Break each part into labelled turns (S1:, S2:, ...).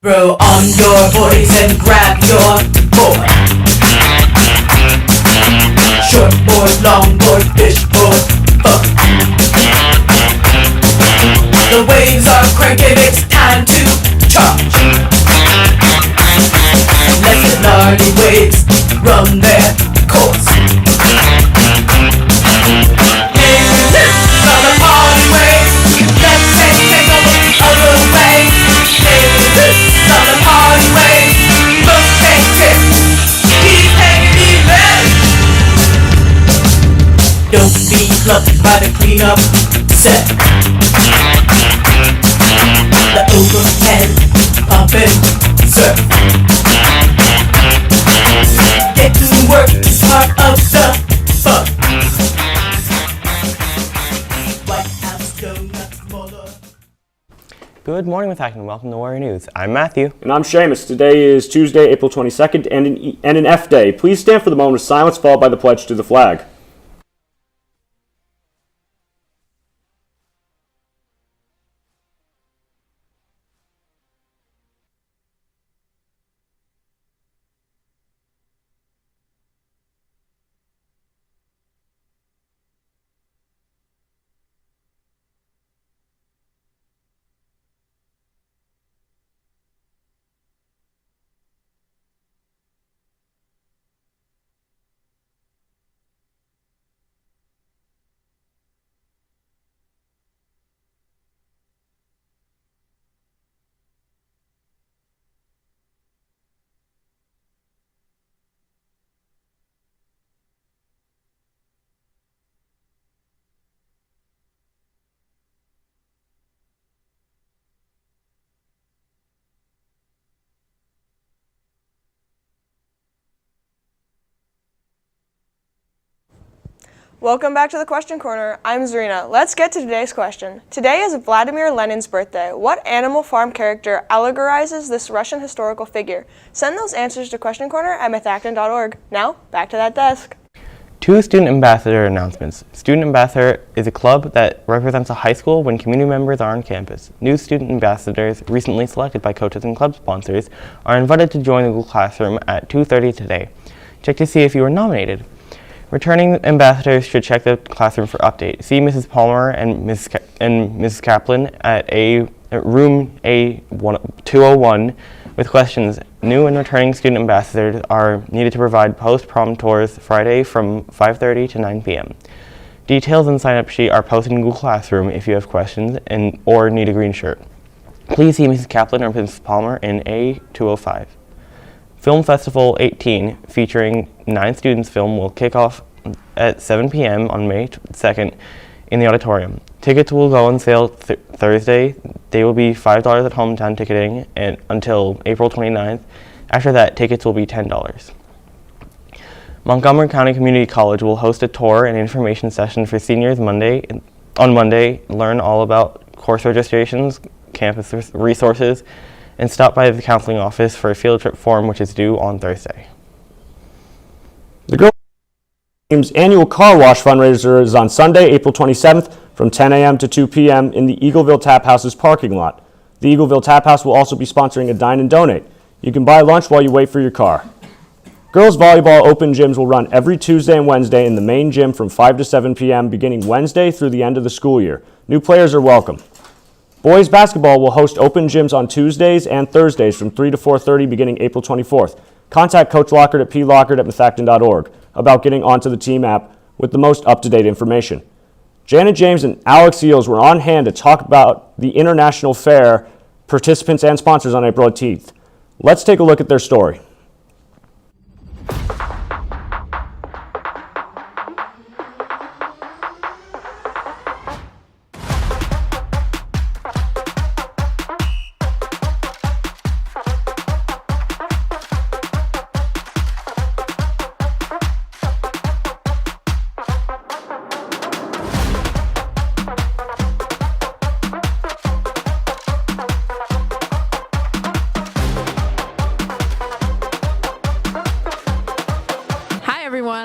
S1: Throw on your boys and grab your board. Short board, long board, fish board, fuck. The waves are cranking, it's time to charge. Let the gnarly waves run their course. Hey, this is on the party wave. Let's take over the other way. Hey, this is on the party wave. Rotate it, keep hanging ready. Don't be clucked by the cleanup set. The overhead pumping surf. Getting work is part of the fun. White House donuts, mother.
S2: Good morning, Mithaq, and welcome to Warrior News. I'm Matthew.
S3: And I'm Seamus. Today is Tuesday, April 22nd, and an F Day. Please stand for the moment of silence followed by the pledge to the flag.
S4: Welcome back to the Question Corner. I'm Zarina. Let's get to today's question. Today is Vladimir Lenin's birthday. What Animal Farm character allegorizes this Russian historical figure? Send those answers to questioncorner@mythacton.org. Now, back to that desk.
S2: Two student ambassador announcements. Student ambassador is a club that represents a high school when community members are on campus. New student ambassadors, recently selected by coaches and club sponsors, are invited to join the Google Classroom at 2:30 today. Check to see if you were nominated. Returning ambassadors should check the classroom for update. See Mrs. Palmer and Mrs. Kaplan at room A201 with questions. New and returning student ambassadors are needed to provide post-prom tours Friday from 5:30 to 9 p.m. Details and sign-up sheet are posted in Google Classroom if you have questions or need a green shirt. Please see Mrs. Kaplan or Mrs. Palmer in A205. Film Festival 18, featuring 9 students film, will kick off at 7 p.m. on May 2nd in the auditorium. Tickets will go on sale Thursday. They will be $5 at hometown ticketing and until April 29th. After that, tickets will be $10. Montgomery County Community College will host a tour and information session for seniors on Monday. Learn all about course registrations, campus resources, and stop by the counseling office for a field trip form, which is due on Thursday.
S3: The Girls Team's annual car wash fundraiser is on Sunday, April 27th from 10 a.m. to 2 p.m. in the Eagleville Tap House's parking lot. The Eagleville Tap House will also be sponsoring a dine and donate. You can buy lunch while you wait for your car. Girls volleyball open gyms will run every Tuesday and Wednesday in the main gym from 5 to 7 p.m. beginning Wednesday through the end of the school year. New players are welcome. Boys basketball will host open gyms on Tuesdays and Thursdays from 3 to 4:30 beginning April 24th. Contact Coach Lockard at plockard@mythacton.org about getting onto the team app with the most up-to-date information. Janet James and Alex Eels were on hand to talk about the International Fair participants and sponsors on April 18th. Let's take a look at their story.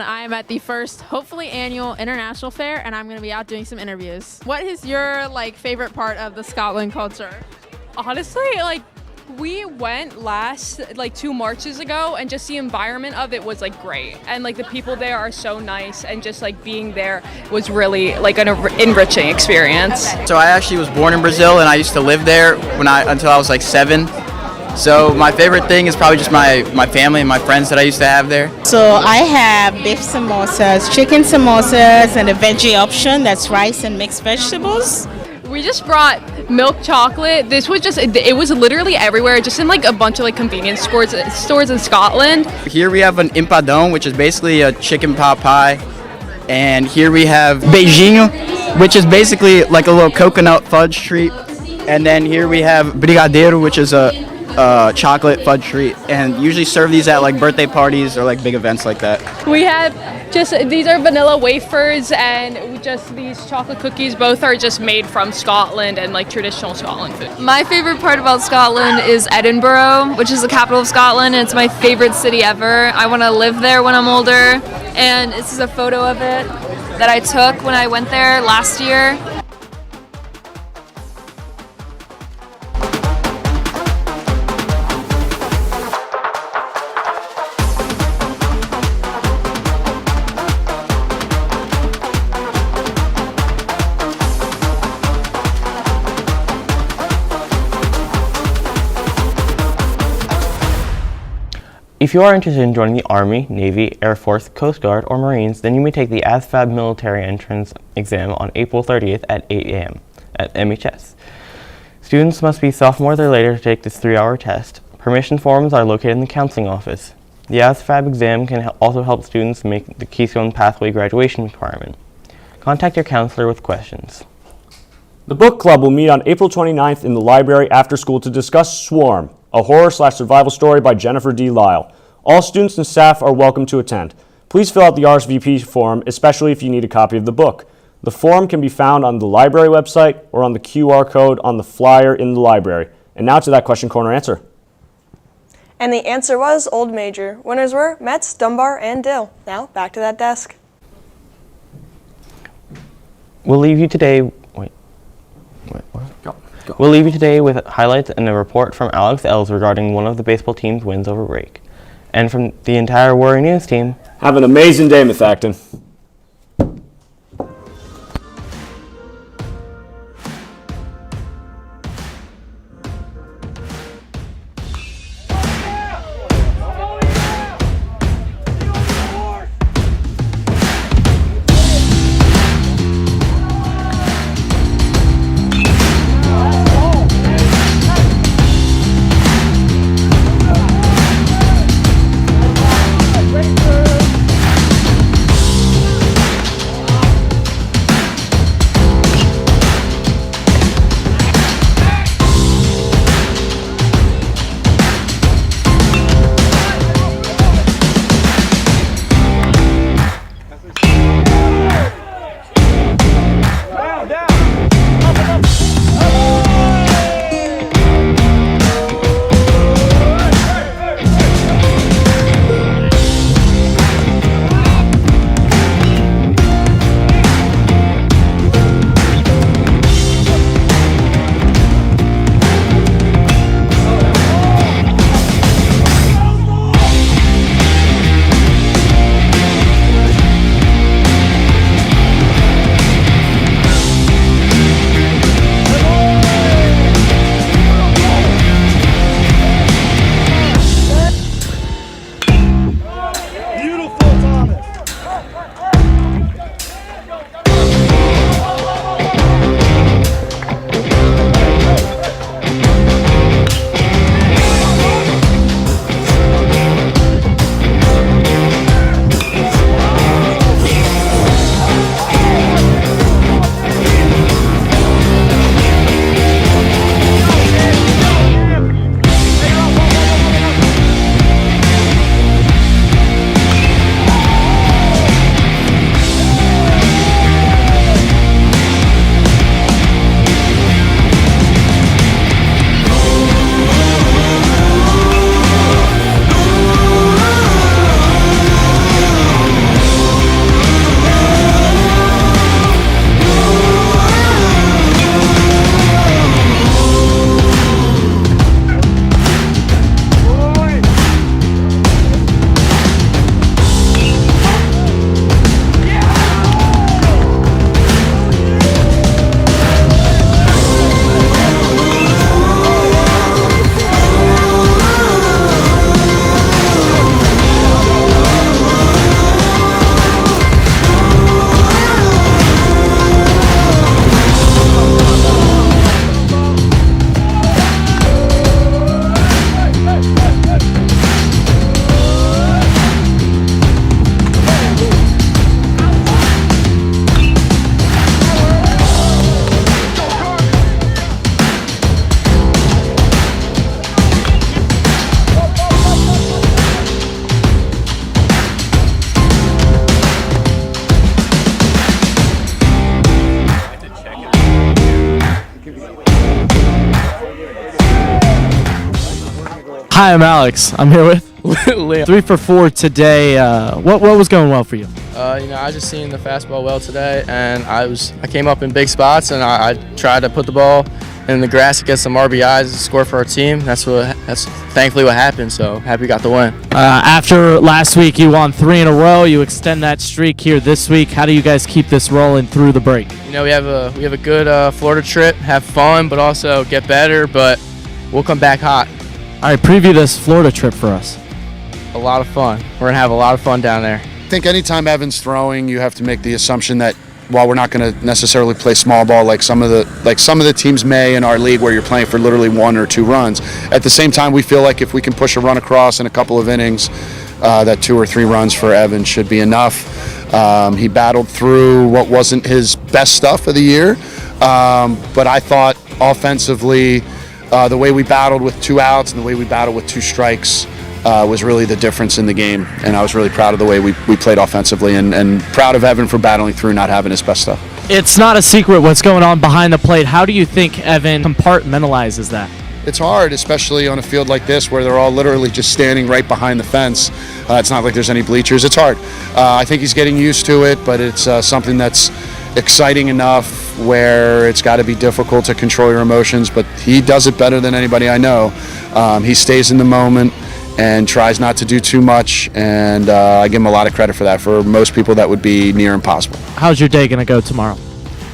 S5: I'm at the first, hopefully annual International Fair, and I'm going to be out doing some interviews. What is your favorite part of the Scotland culture?
S6: Honestly, We went last, like 2 Marches ago, and just the environment of it was like great. And like the people there are so nice, and just like being there was really like an enriching experience.
S7: So I actually was born in Brazil, and I used to live there until I was like 7. So my favorite thing is probably just my family and my friends that I used to have there.
S8: So I have beef samosas, chicken samosas, and a veggie option that's rice and mixed vegetables.
S6: We just brought milk chocolate. This was it was literally everywhere, just in like a bunch of like convenience stores in Scotland.
S7: Here we have an empadão, which is basically a chicken pot pie. And here we have beijinho, which is basically like a little coconut fudge treat. And then here we have brigadeiro, which is a chocolate fudge treat, and usually serve these at like birthday parties or like big events like that.
S6: We have these are vanilla wafers, and just these chocolate cookies. Both are just made from Scotland and like traditional Scotland food.
S9: My favorite part about Scotland is Edinburgh, which is the capital of Scotland, and it's my favorite city ever. I want to live there when I'm older, and this is a photo of it that I took when I went there last year.
S2: If you are interested in joining the Army, Navy, Air Force, Coast Guard, or Marines, then you may take the ASVAB military entrance exam on April 30th at 8 a.m. at MHS. Students must be sophomores or later to take this 3-hour test. Permission forms are located in the counseling office. The ASVAB exam can also help students make the Keystone Pathway graduation requirement. Contact your counselor with questions.
S3: The book club will meet on April 29th in the library after school to discuss Swarm, a horror/survival story by Jennifer D. Lyle. All students and staff are welcome to attend. Please fill out the RSVP form, especially if you need a copy of the book. The form can be found on the library website or on the QR code on the flyer in the library. And now to that question corner answer.
S4: And the answer was Old Major. Winners were Metz, Dunbar, and Dill. Now, back to that desk.
S2: We'll leave you today. What?
S3: Go.
S2: We'll leave you today with highlights and a report from Alex Els regarding one of the baseball team's wins over break. And from the entire Warrior News team,
S3: Have an amazing day, Miss Acton.
S10: Hi, I'm Alex. I'm here with Leo. 3 for 4 today. What was going well for you?
S11: I was just seeing the fastball well today, and I came up in big spots, and I tried to put the ball in the grass to get some RBIs and score for our team. That's thankfully what happened. So happy we got the win.
S10: After last week, you won 3 in a row. You extend that streak here this week. How do you guys keep this rolling through the break?
S11: We have a good Florida trip. Have fun, but also get better. But we'll come back hot.
S10: All right, preview this Florida trip for us.
S11: A lot of fun. We're gonna have a lot of fun down there.
S12: I think anytime Evan's throwing, you have to make the assumption that while we're not going to necessarily play small ball like some of the teams may in our league where you're playing for literally 1 or 2 runs, at the same time we feel like if we can push a run across in a couple of innings, that 2 or 3 runs for Evan should be enough. He battled through what wasn't his best stuff of the year, but I thought offensively the way we battled with 2 outs and the way we battled with 2 strikes was really the difference in the game, and I was really proud of the way we played offensively, and proud of Evan for battling through not having his best stuff.
S10: It's not a secret what's going on behind the plate. How do you think Evan compartmentalizes that?
S12: It's hard, especially on a field like this where they're all literally just standing right behind the fence. It's not like there's any bleachers. It's hard. I think he's getting used to it, but it's something that's exciting enough where it's got to be difficult to control your emotions, but he does it better than anybody I know. He stays in the moment and tries not to do too much, and I give him a lot of credit for that. For most people, that would be near impossible.
S10: How's your day going to go tomorrow?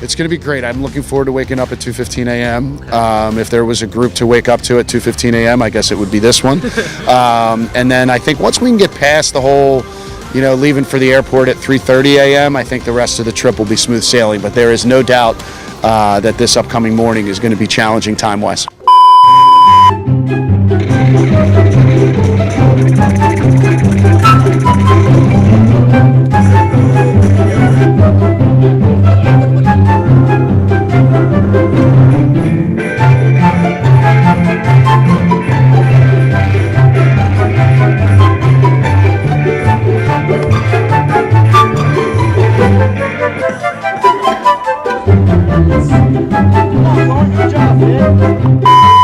S12: It's going to be great. I'm looking forward to waking up at 2:15 a.m. If there was a group to wake up to at 2:15 a.m., I guess it would be this one. And then I think once we can get past the whole, leaving for the airport at 3:30 a.m., I think the rest of the trip will be smooth sailing. But there is no doubt that this upcoming morning is going to be challenging time-wise.
S3: Good job, man.